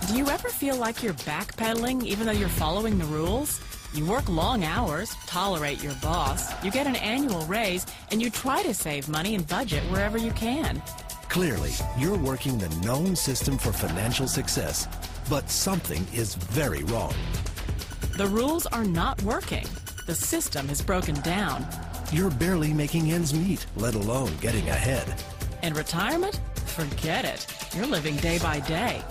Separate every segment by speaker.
Speaker 1: Do you ever feel like you're backpedaling even though you're following the rules? You work long hours, tolerate your boss, you get an annual raise, and you try to save money and budget wherever you can.
Speaker 2: Clearly, you're working the known system for financial success, but something is very wrong.
Speaker 1: The rules are not working. The system is broken down.
Speaker 2: You're barely making ends meet, let alone getting ahead.
Speaker 1: And retirement? Forget it. You're living day by day.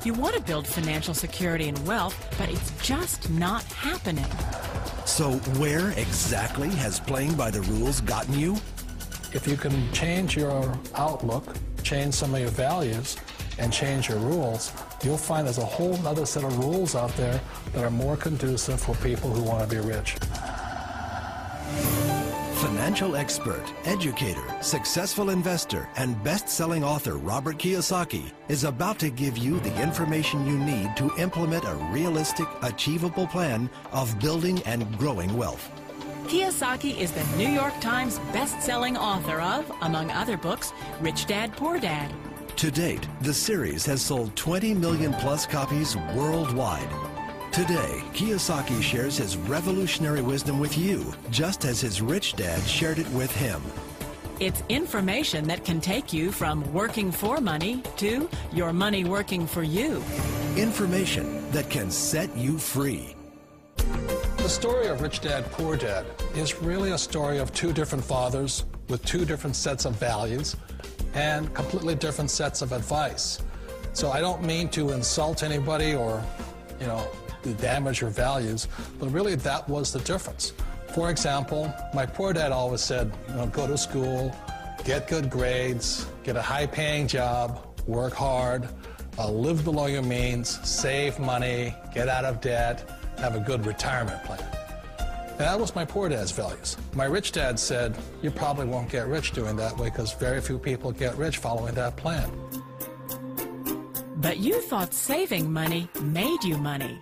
Speaker 1: You want to build financial security and wealth, but it's just not happening.
Speaker 2: So where exactly has playing by the rules gotten you?
Speaker 3: If you can change your outlook, change some of your values, and change your rules, you'll find there's a whole other set of rules out there that are more conducive for people who want to be rich.
Speaker 2: Financial expert, educator, successful investor, and best-selling author Robert Kiyosaki is about to give you the information you need to implement a realistic, achievable plan of building and growing wealth.
Speaker 1: Kiyosaki is the New York Times best-selling author of, among other books, Rich Dad, Poor Dad.
Speaker 2: To date, the series has sold 20 million plus copies worldwide. Today, Kiyosaki shares his revolutionary wisdom with you, just as his rich dad shared it with him.
Speaker 1: It's information that can take you from working for money to your money working for you.
Speaker 2: Information that can set you free.
Speaker 3: The story of Rich Dad, Poor Dad is really a story of two different fathers with two different sets of values and completely different sets of advice. So I don't mean to insult anybody or, to damage your values, but really that was the difference. For example, my poor dad always said, go to school, get good grades, get a high-paying job, work hard, live below your means, save money, get out of debt, have a good retirement plan. And that was my poor dad's values. My rich dad said, you probably won't get rich doing that way because very few people get rich following that plan.
Speaker 1: But you thought saving money made you money.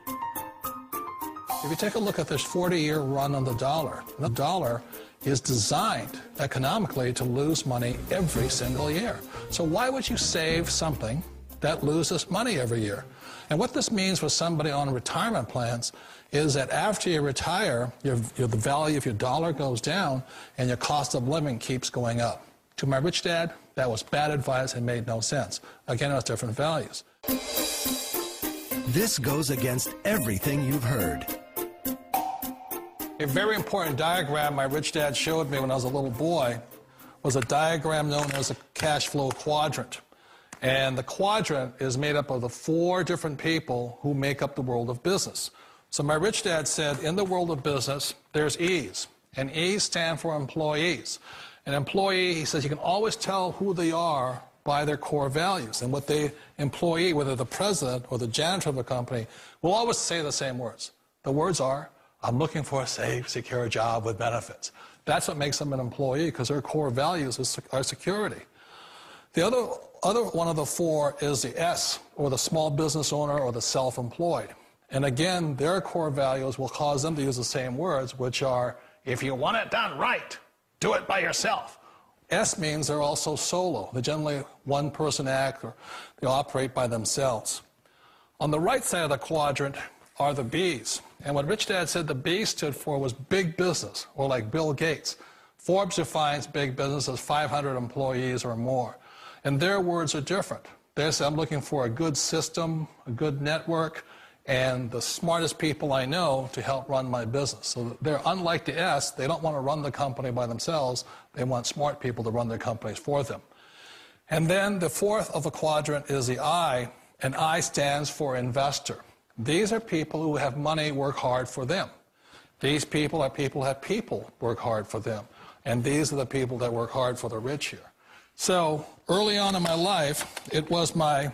Speaker 3: If you take a look at this 40-year run on the dollar is designed economically to lose money every single year. So why would you save something that loses money every year? And what this means for somebody on retirement plans is that after you retire, the value of your dollar goes down and your cost of living keeps going up. To my rich dad, that was bad advice and made no sense. Again, it was different values.
Speaker 2: This goes against everything you've heard.
Speaker 3: A very important diagram my rich dad showed me when I was a little boy was a diagram known as a cash flow quadrant. And the quadrant is made up of the 4 different people who make up the world of business. So my rich dad said, in the world of business, there's E's. And E's stand for employees. An employee, he says, you can always tell who they are by their core values. And what the employee, whether the president or the janitor of a company, will always say the same words. The words are, I'm looking for a safe, secure job with benefits. That's what makes them an employee, because their core values are security. The other one of the 4 is the S, or the small business owner or the self-employed. And again, their core values will cause them to use the same words, which are, if you want it done right, do it by yourself. S means they're also solo. They're generally one-person act, or they operate by themselves. On the right side of the quadrant are the B's. And what Rich Dad said the B stood for was big business, or like Bill Gates. Forbes defines big business as 500 employees or more. And their words are different. They say, I'm looking for a good system, a good network, and the smartest people I know to help run my business. So they're unlike the S. They don't want to run the company by themselves. They want smart people to run their companies for them. And then the 4th of the quadrant is the I, and I stands for investor. These are people who have money work hard for them. These people are people who have people work hard for them. And these are the people that work hard for the rich here. So early on in my life, it was my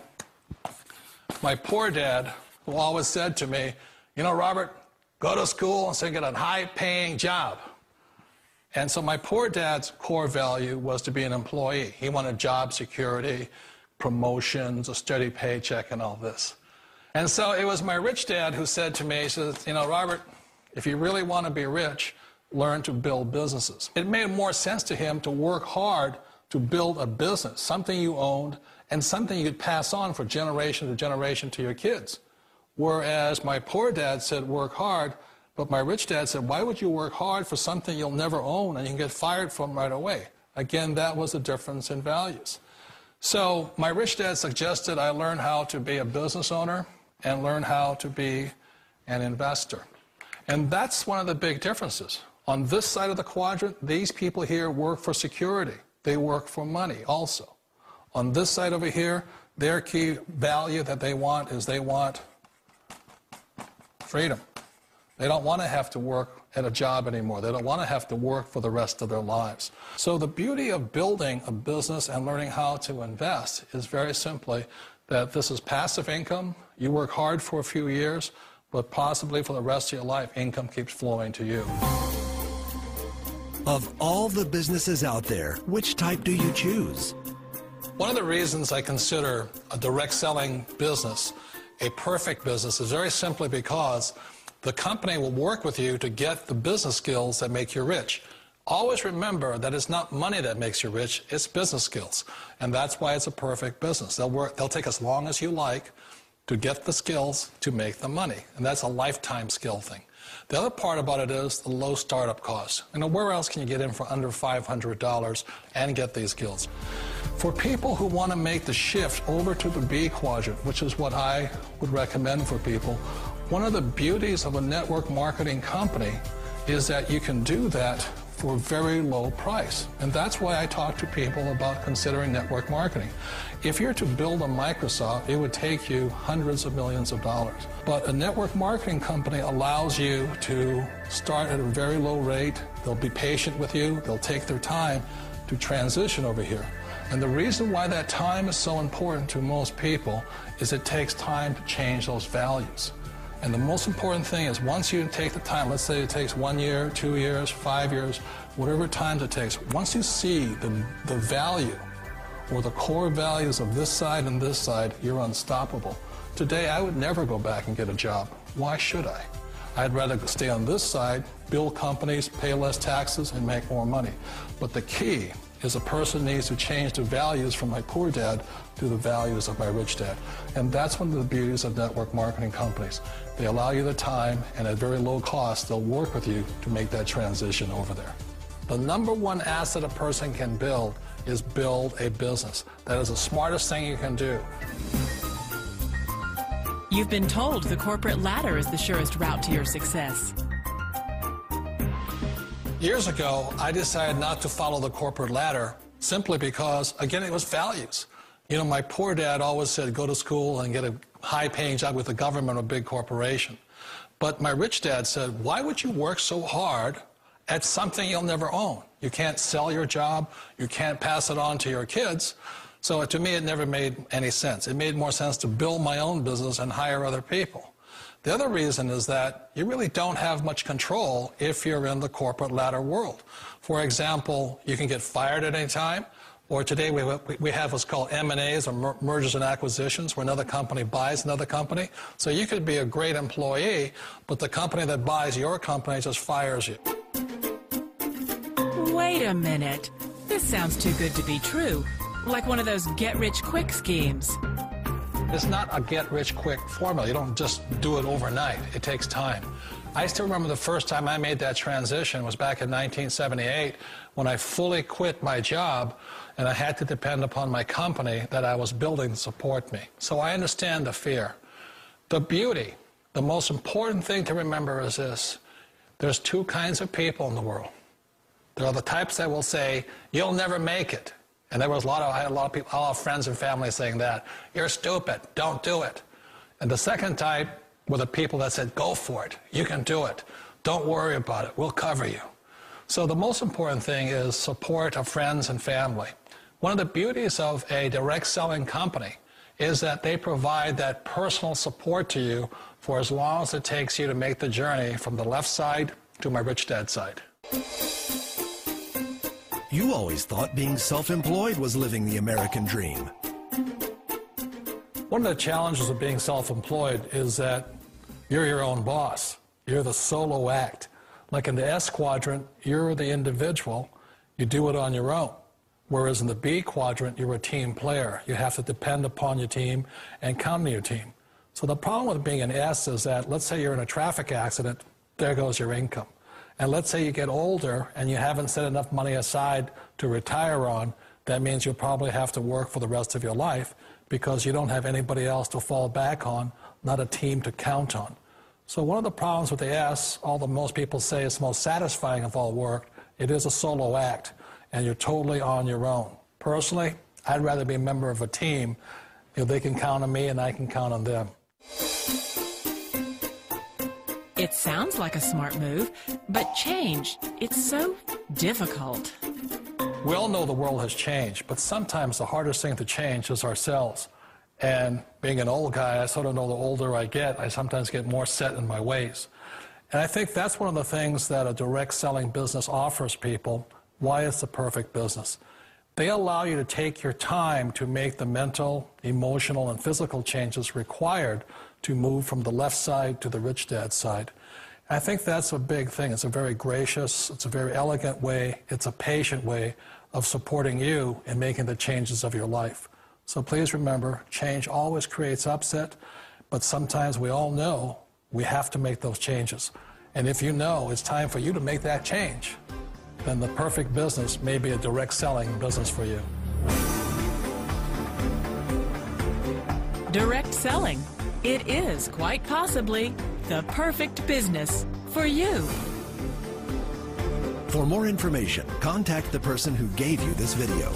Speaker 3: poor dad who always said to me, Robert, go to school and get a high-paying job. And so my poor dad's core value was to be an employee. He wanted job security, promotions, a steady paycheck, and all this. And so it was my rich dad who said to me, he says, Robert, if you really want to be rich, learn to build businesses. It made more sense to him to work hard to build a business, something you owned, and something you could pass on for generation to generation to your kids. Whereas my poor dad said, work hard, but my rich dad said, why would you work hard for something you'll never own and you can get fired from right away? Again, that was the difference in values. So my rich dad suggested I learn how to be a business owner and learn how to be an investor. And that's one of the big differences. On this side of the quadrant, these people here work for security. They work for money also. On this side over here, their key value that they want is they want freedom. They don't want to have to work at a job anymore. They don't want to have to work for the rest of their lives. So the beauty of building a business and learning how to invest is very simply that this is passive income. You work hard for a few years, but possibly for the rest of your life, income keeps flowing to you.
Speaker 2: Of all the businesses out there, which type do you choose?
Speaker 3: One of the reasons I consider a direct selling business a perfect business is very simply because the company will work with you to get the business skills that make you rich. Always remember that it's not money that makes you rich, it's business skills. And that's why it's a perfect business. They'll take as long as you like to get the skills to make the money. And that's a lifetime skill thing. The other part about it is the low startup cost. You know, where else can you get in for under $500 and get these skills? For people who want to make the shift over to the B quadrant, which is what I would recommend for people, one of the beauties of a network marketing company is that you can do that for a very low price. And that's why I talk to people about considering network marketing. If you're to build a Microsoft, it would take you hundreds of millions of dollars. But a network marketing company allows you to start at a very low rate. They'll be patient with you. They'll take their time to transition over here. And the reason why that time is so important to most people is it takes time to change those values. And the most important thing is once you take the time, let's say it takes 1 year, 2 years, 5 years, whatever time it takes, once you see the value or the core values of this side and this side, you're unstoppable. Today, I would never go back and get a job. Why should I? I'd rather stay on this side, build companies, pay less taxes, and make more money. But the key is a person needs to change the values from my poor dad to the values of my rich dad. And that's one of the beauties of network marketing companies. They allow you the time, and at very low cost, they'll work with you to make that transition over there. The number one asset a person can build is build a business. That is the smartest thing you can do.
Speaker 1: You've been told the corporate ladder is the surest route to your success.
Speaker 3: Years ago, I decided not to follow the corporate ladder simply because, again, it was values. You know, my poor dad always said, go to school and get a high-paying job with the government or a big corporation. But my rich dad said, why would you work so hard at something you'll never own? You can't sell your job. You can't pass it on to your kids. So to me, it never made any sense. It made more sense to build my own business and hire other people. The other reason is that you really don't have much control if you're in the corporate ladder world. For example, you can get fired at any time, or today we have what's called M&As, or mergers and acquisitions, where another company buys another company. So you could be a great employee, but the company that buys your company just fires you.
Speaker 1: Wait a minute. This sounds too good to be true. Like one of those get-rich-quick schemes.
Speaker 3: It's not a get-rich-quick formula. You don't just do it overnight. It takes time. I still remember the first time I made that transition was back in 1978 when I fully quit my job and I had to depend upon my company that I was building to support me. So I understand the fear. The beauty, the most important thing to remember is this. There's two kinds of people in the world. There are the types that will say, you'll never make it. And there was I had a lot of people, all friends and family saying that. You're stupid. Don't do it. And the second type were the people that said, go for it. You can do it. Don't worry about it. We'll cover you. So the most important thing is support of friends and family. One of the beauties of a direct selling company is that they provide that personal support to you for as long as it takes you to make the journey from the left side to my rich dad side.
Speaker 2: You always thought being self-employed was living the American dream.
Speaker 3: One of the challenges of being self-employed is that you're your own boss. You're the solo act. Like in the S quadrant, you're the individual. You do it on your own. Whereas in the B quadrant, you're a team player. You have to depend upon your team and count on your team. So the problem with being an S is that, let's say you're in a traffic accident, there goes your income. And let's say you get older and you haven't set enough money aside to retire on, that means you'll probably have to work for the rest of your life because you don't have anybody else to fall back on, not a team to count on. So one of the problems with the S, although most people say it's the most satisfying of all work, it is a solo act, and you're totally on your own. Personally, I'd rather be a member of a team. They can count on me and I can count on them.
Speaker 1: It sounds like a smart move, but change, it's so difficult.
Speaker 3: We all know the world has changed, but sometimes the hardest thing to change is ourselves. And being an old guy, I sort of know the older I get, I sometimes get more set in my ways. And I think that's one of the things that a direct selling business offers people, why it's the perfect business. They allow you to take your time to make the mental, emotional, and physical changes required to move from the left side to the rich dad side. I think that's a big thing. It's a very gracious, it's a very elegant way, it's a patient way of supporting you in making the changes of your life. So please remember, change always creates upset, but sometimes we all know we have to make those changes. And if you know it's time for you to make that change, then the perfect business may be a direct selling business for you.
Speaker 1: Direct selling. It is quite possibly the perfect business for you.
Speaker 2: For more information, contact the person who gave you this video.